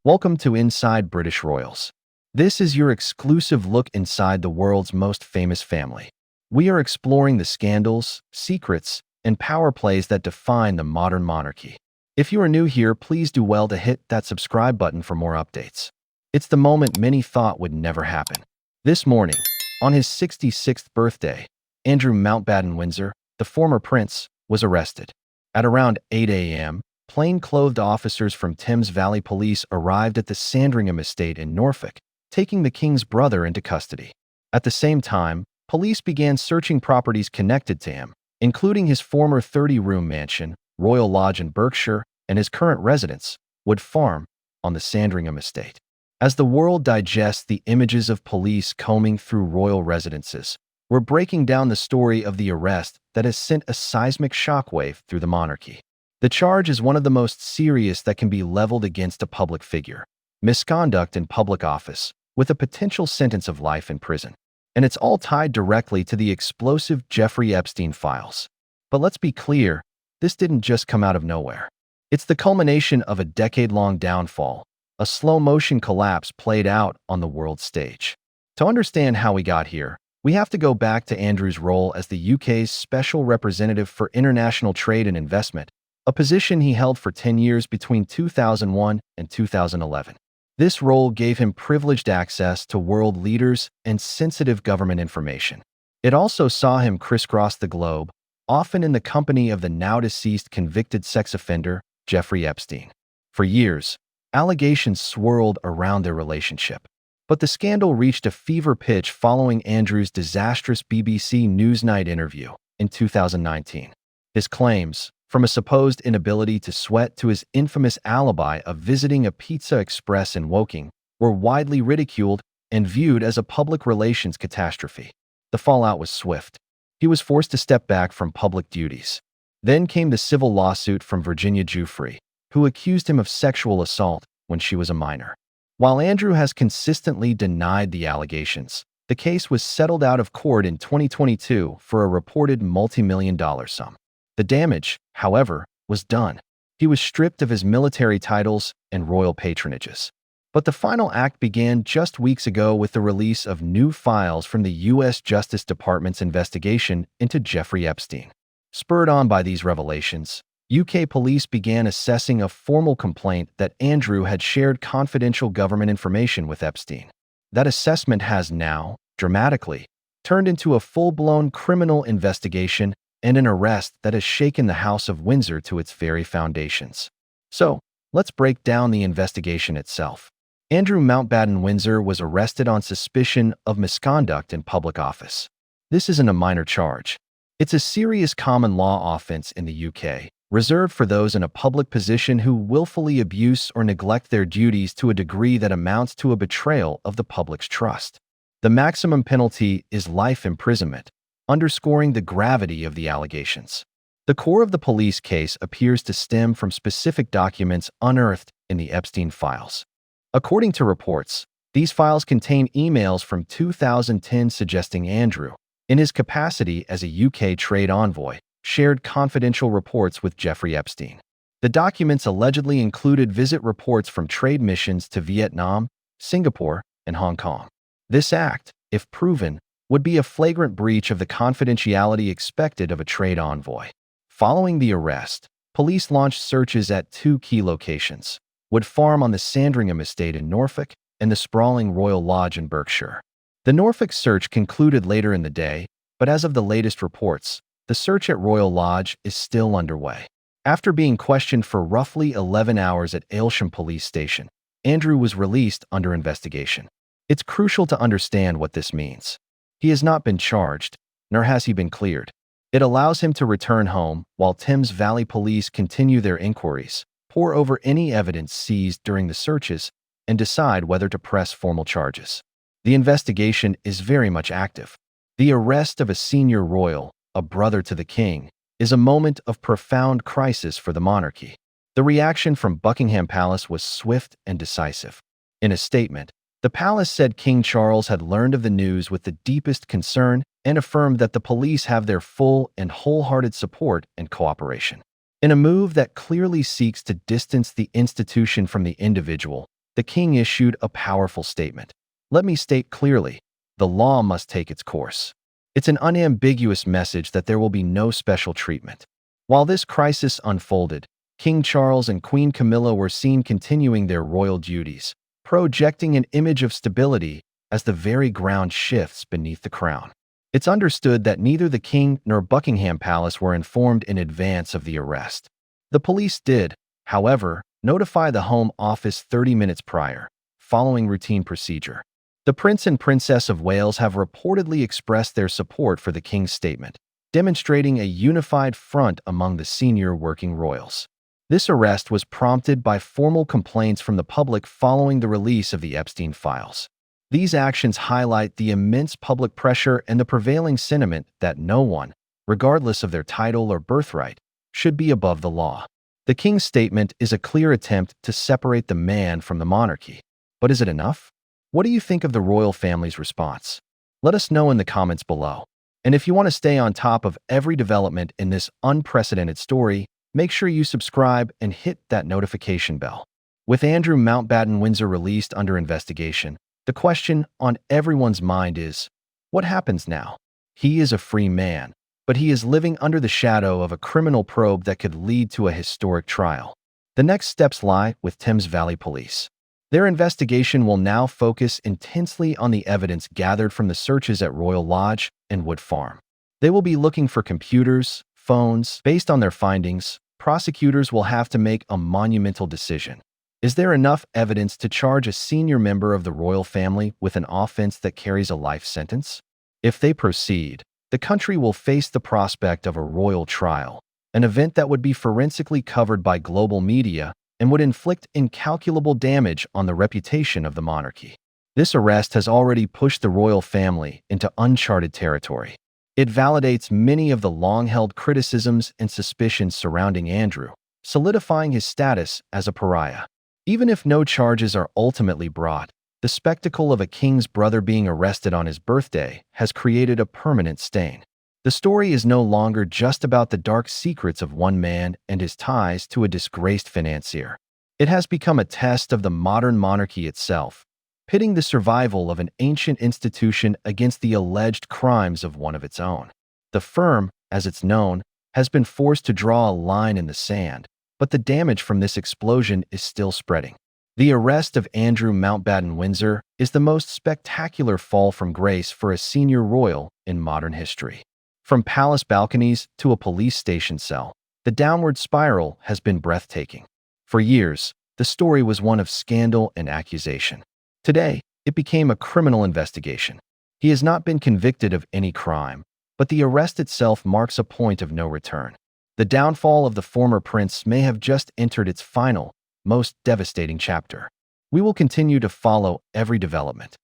Welcome to Inside British Royals. This is your exclusive look inside the world's most famous family. We are exploring the scandals, secrets, and power plays that define the modern monarchy. If you are new here, please do well to hit that subscribe button for more updates. It's the moment many thought would never happen. This morning, on his 66th birthday, Andrew Mountbatten-Windsor, the former prince, was arrested. At around 8 a.m., plain-clothed officers from Thames Valley Police arrived at the Sandringham estate in Norfolk, taking the king's brother into custody. At the same time, police began searching properties connected to him, including his former 30-room mansion, Royal Lodge in Berkshire, and his current residence, Wood Farm, on the Sandringham estate. As the world digests the images of police combing through royal residences, we're breaking down the story of the arrest that has sent a seismic shockwave through the monarchy. The charge is one of the most serious that can be leveled against a public figure: misconduct in public office, with a potential sentence of life in prison. And it's all tied directly to the explosive Jeffrey Epstein files. But let's be clear, this didn't just come out of nowhere. It's the culmination of a decade-long downfall, a slow-motion collapse played out on the world stage. To understand how we got here, we have to go back to Andrew's role as the UK's Special Representative for International Trade and Investment, a position he held for 10 years between 2001 and 2011. This role gave him privileged access to world leaders and sensitive government information. It also saw him crisscross the globe, often in the company of the now-deceased convicted sex offender, Jeffrey Epstein. For years, allegations swirled around their relationship. But the scandal reached a fever pitch following Andrew's disastrous BBC Newsnight interview in 2019. His claims, from a supposed inability to sweat to his infamous alibi of visiting a Pizza Express in Woking, were widely ridiculed and viewed as a public relations catastrophe. The fallout was swift. He was forced to step back from public duties. Then came the civil lawsuit from Virginia Giuffre, who accused him of sexual assault when she was a minor. While Andrew has consistently denied the allegations, the case was settled out of court in 2022 for a reported multi-million-dollar sum. The damage, however, was done. He was stripped of his military titles and royal patronages. But the final act began just weeks ago with the release of new files from the U.S. Justice Department's investigation into Jeffrey Epstein. Spurred on by these revelations, UK police began assessing a formal complaint that Andrew had shared confidential government information with Epstein. That assessment has now, dramatically, turned into a full-blown criminal investigation and an arrest that has shaken the House of Windsor to its very foundations. So, let's break down the investigation itself. Andrew Mountbatten-Windsor was arrested on suspicion of misconduct in public office. This isn't a minor charge. It's a serious common law offense in the UK, reserved for those in a public position who willfully abuse or neglect their duties to a degree that amounts to a betrayal of the public's trust. The maximum penalty is life imprisonment, underscoring the gravity of the allegations. The core of the police case appears to stem from specific documents unearthed in the Epstein files. According to reports, these files contain emails from 2010 suggesting Andrew, in his capacity as a UK trade envoy, shared confidential reports with Jeffrey Epstein. The documents allegedly included visit reports from trade missions to Vietnam, Singapore, and Hong Kong. This act, if proven, would be a flagrant breach of the confidentiality expected of a trade envoy. Following the arrest, police launched searches at two key locations: Wood Farm on the Sandringham estate in Norfolk and the sprawling Royal Lodge in Berkshire. The Norfolk search concluded later in the day, but as of the latest reports, the search at Royal Lodge is still underway. After being questioned for roughly 11 hours at Aylsham Police Station, Andrew was released under investigation. It's crucial to understand what this means. He has not been charged, nor has he been cleared. It allows him to return home while Thames Valley Police continue their inquiries, pore over any evidence seized during the searches, and decide whether to press formal charges. The investigation is very much active. The arrest of a senior royal, a brother to the king, is a moment of profound crisis for the monarchy. The reaction from Buckingham Palace was swift and decisive. In a statement, the palace said King Charles had learned of the news with the deepest concern and affirmed that the police have their full and wholehearted support and cooperation. In a move that clearly seeks to distance the institution from the individual, the king issued a powerful statement. Let me state clearly, the law must take its course. It's an unambiguous message that there will be no special treatment. While this crisis unfolded, King Charles and Queen Camilla were seen continuing their royal duties, projecting an image of stability as the very ground shifts beneath the crown. It's understood that neither the king nor Buckingham Palace were informed in advance of the arrest. The police did, however, notify the Home Office 30 minutes prior, following routine procedure. The Prince and Princess of Wales have reportedly expressed their support for the king's statement, demonstrating a unified front among the senior working royals. This arrest was prompted by formal complaints from the public following the release of the Epstein files. These actions highlight the immense public pressure and the prevailing sentiment that no one, regardless of their title or birthright, should be above the law. The king's statement is a clear attempt to separate the man from the monarchy. But is it enough? What do you think of the royal family's response? Let us know in the comments below. And if you want to stay on top of every development in this unprecedented story, make sure you subscribe and hit that notification bell. With Andrew Mountbatten Windsor released under investigation, the question on everyone's mind is, what happens now? He is a free man, but he is living under the shadow of a criminal probe that could lead to a historic trial. The next steps lie with Thames Valley Police. Their investigation will now focus intensely on the evidence gathered from the searches at Royal Lodge and Wood Farm. They will be looking for computers, phones. Based on their findings, prosecutors will have to make a monumental decision. Is there enough evidence to charge a senior member of the royal family with an offense that carries a life sentence? If they proceed, the country will face the prospect of a royal trial, an event that would be forensically covered by global media and would inflict incalculable damage on the reputation of the monarchy. This arrest has already pushed the royal family into uncharted territory. It validates many of the long-held criticisms and suspicions surrounding Andrew, solidifying his status as a pariah. Even if no charges are ultimately brought, the spectacle of a king's brother being arrested on his birthday has created a permanent stain. The story is no longer just about the dark secrets of one man and his ties to a disgraced financier. It has become a test of the modern monarchy itself, pitting the survival of an ancient institution against the alleged crimes of one of its own. The firm, as it's known, has been forced to draw a line in the sand, but the damage from this explosion is still spreading. The arrest of Andrew Mountbatten Windsor is the most spectacular fall from grace for a senior royal in modern history. From palace balconies to a police station cell, the downward spiral has been breathtaking. For years, the story was one of scandal and accusation. Today, it became a criminal investigation. He has not been convicted of any crime, but the arrest itself marks a point of no return. The downfall of the former prince may have just entered its final, most devastating chapter. We will continue to follow every development,